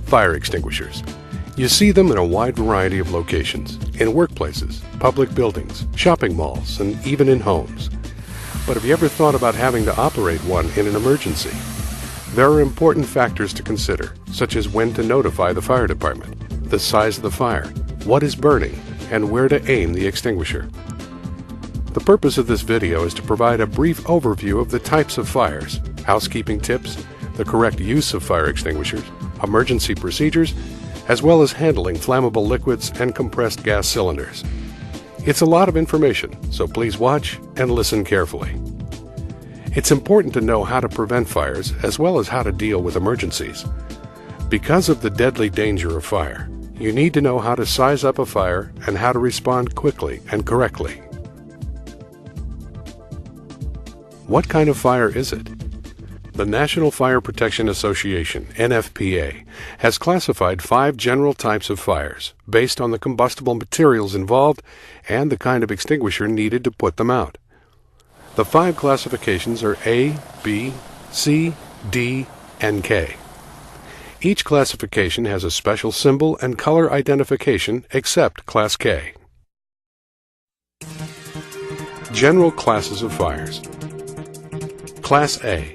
Fire extinguishers. You see them in a wide variety of locations, in workplaces, public buildings, shopping malls, and even in homes. But have you ever thought about having to operate one in an emergency? There are important factors to consider, such as when to notify the fire department, the size of the fire, what is burning, and where to aim the extinguisher. The purpose of this video is to provide a brief overview of the types of fires, housekeeping tips, the correct use of fire extinguishers, emergency procedures, as well as handling flammable liquids and compressed gas cylinders. It's a lot of information, so please watch and listen carefully. It's important to know how to prevent fires as well as how to deal with emergencies. Because of the deadly danger of fire, you need to know how to size up a fire and how to respond quickly and correctly. What kind of fire is it? The National Fire Protection Association, NFPA, has classified 5 general types of fires based on the combustible materials involved and the kind of extinguisher needed to put them out. The 5 classifications are A, B, C, D, and K. Each classification has a special symbol and color identification except Class K. General classes of fires. Class A.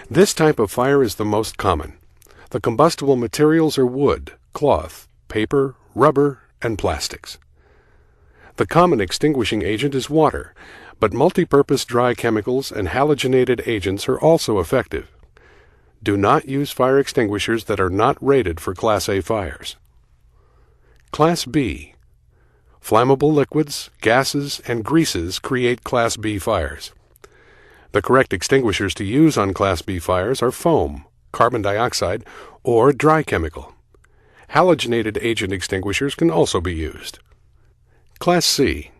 This type of fire is the most common. The combustible materials are wood, cloth, paper, rubber, and plastics. The common extinguishing agent is water, but multi-purpose dry chemicals and halogenated agents are also effective. Do not use fire extinguishers that are not rated for Class A fires. Class B. Flammable liquids, gases, and greases create Class B fires. The correct extinguishers to use on Class B fires are foam, carbon dioxide, or dry chemical. Halogenated agent extinguishers can also be used. Class C.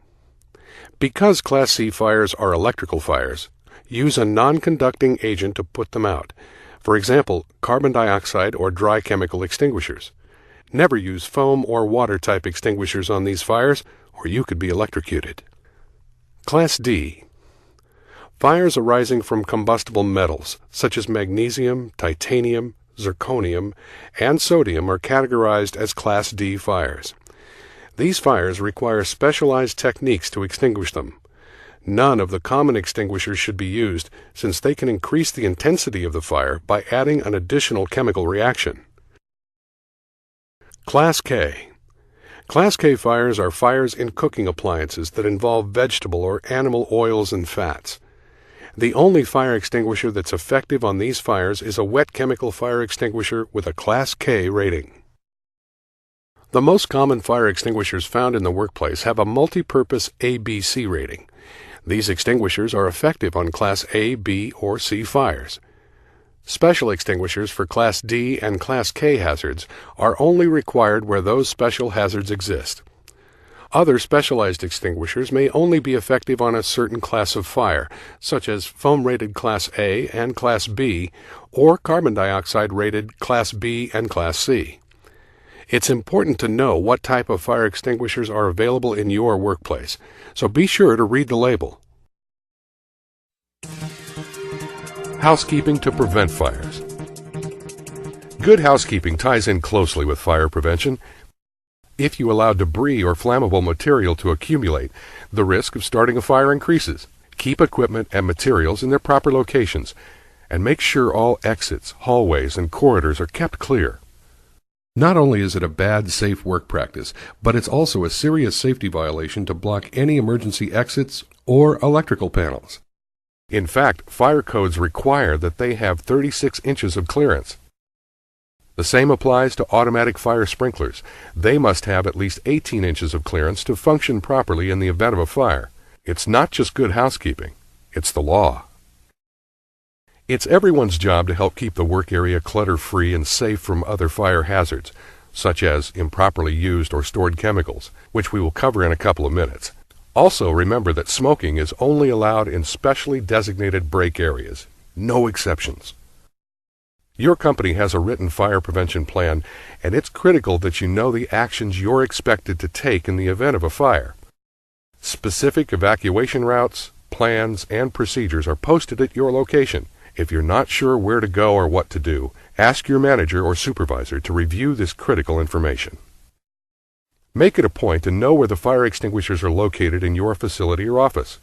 Because Class C fires are electrical fires, use a non-conducting agent to put them out. For example, carbon dioxide or dry chemical extinguishers. Never use foam or water-type extinguishers on these fires, or you could be electrocuted. Class D. Fires arising from combustible metals, such as magnesium, titanium, zirconium, and sodium are categorized as Class D fires. These fires require specialized techniques to extinguish them. None of the common extinguishers should be used, since they can increase the intensity of the fire by adding an additional chemical reaction. Class K. Class K fires are fires in cooking appliances that involve vegetable or animal oils and fats. The only fire extinguisher that's effective on these fires is a wet chemical fire extinguisher with a Class K rating. The most common fire extinguishers found in the workplace have a multi-purpose ABC rating. These extinguishers are effective on Class A, B, or C fires. Special extinguishers for Class D and Class K hazards are only required where those special hazards exist. Other specialized extinguishers may only be effective on a certain class of fire, such as foam-rated Class A and Class B, or carbon dioxide-rated Class B and Class C. It's important to know what type of fire extinguishers are available in your workplace, so be sure to read the label. Housekeeping to prevent fires. Good housekeeping ties in closely with fire prevention. If you allow debris or flammable material to accumulate, the risk of starting a fire increases. Keep equipment and materials in their proper locations, and make sure all exits, hallways, and corridors are kept clear. Not only is it a bad, safe work practice, but it's also a serious safety violation to block any emergency exits or electrical panels. In fact, fire codes require that they have 36 inches of clearance. The same applies to automatic fire sprinklers. They must have at least 18 inches of clearance to function properly in the event of a fire. It's not just good housekeeping, it's the law. It's everyone's job to help keep the work area clutter-free and safe from other fire hazards, such as improperly used or stored chemicals, which we will cover in a couple of minutes. Also, remember that smoking is only allowed in specially designated break areas. No exceptions. Your company has a written fire prevention plan, and it's critical that you know the actions you're expected to take in the event of a fire. Specific evacuation routes, plans, and procedures are posted at your location, If you're not sure where to go or what to do, ask your manager or supervisor to review this critical information. Make it a point to know where the fire extinguishers are located in your facility or office.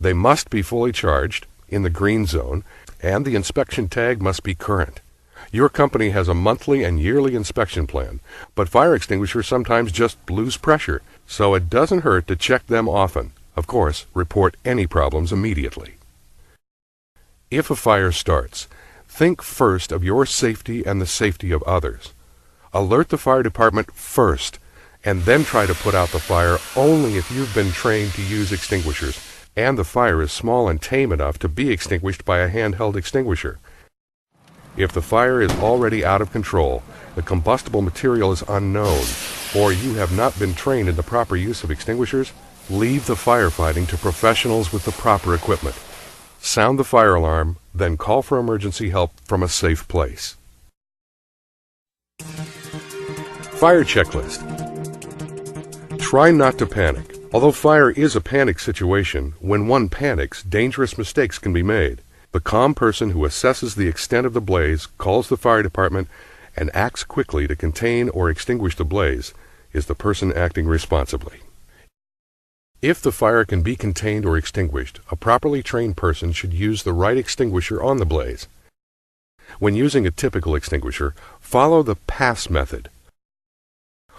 They must be fully charged, in the green zone, and the inspection tag must be current. Your company has a monthly and yearly inspection plan, but fire extinguishers sometimes just lose pressure, so it doesn't hurt to check them often. Of course, report any problems immediately. If a fire starts, think first of your safety and the safety of others. Alert the fire department first, and then try to put out the fire only if you've been trained to use extinguishers and the fire is small and tame enough to be extinguished by a handheld extinguisher. If the fire is already out of control, the combustible material is unknown, or you have not been trained in the proper use of extinguishers, leave the firefighting to professionals with the proper equipment. Sound the fire alarm, then call for emergency help from a safe place. Fire checklist. Try not to panic. Although fire is a panic situation, when one panics, dangerous mistakes can be made. The calm person who assesses the extent of the blaze, calls the fire department, and acts quickly to contain or extinguish the blaze is the person acting responsibly. If the fire can be contained or extinguished, a properly trained person should use the right extinguisher on the blaze. When using a typical extinguisher, follow the pass method.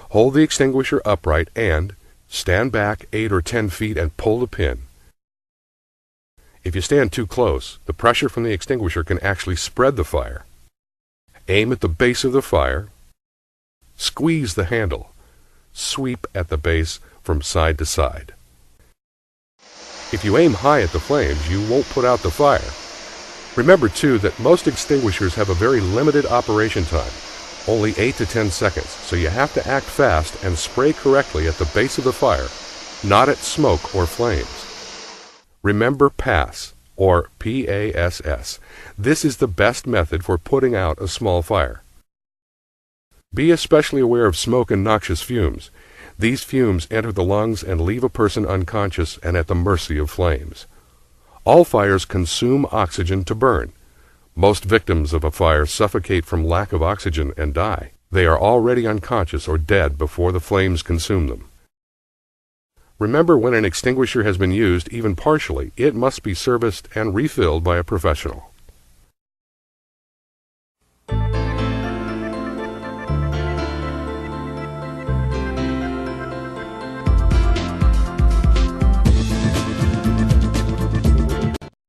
Hold the extinguisher upright and stand back 8 or 10 feet and pull the pin. If you stand too close, the pressure from the extinguisher can actually spread the fire. Aim at the base of the fire. Squeeze the handle. Sweep at the base from side to side. If you aim high at the flames, you won't put out the fire. Remember, too, that most extinguishers have a very limited operation time, only 8 to 10 seconds, so you have to act fast and spray correctly at the base of the fire, not at smoke or flames. Remember PASS, or P-A-S-S. This is the best method for putting out a small fire. Be especially aware of smoke and noxious fumes. These fumes enter the lungs and leave a person unconscious and at the mercy of flames. All fires consume oxygen to burn. Most victims of a fire suffocate from lack of oxygen and die. They are already unconscious or dead before the flames consume them. Remember, when an extinguisher has been used, even partially, it must be serviced and refilled by a professional.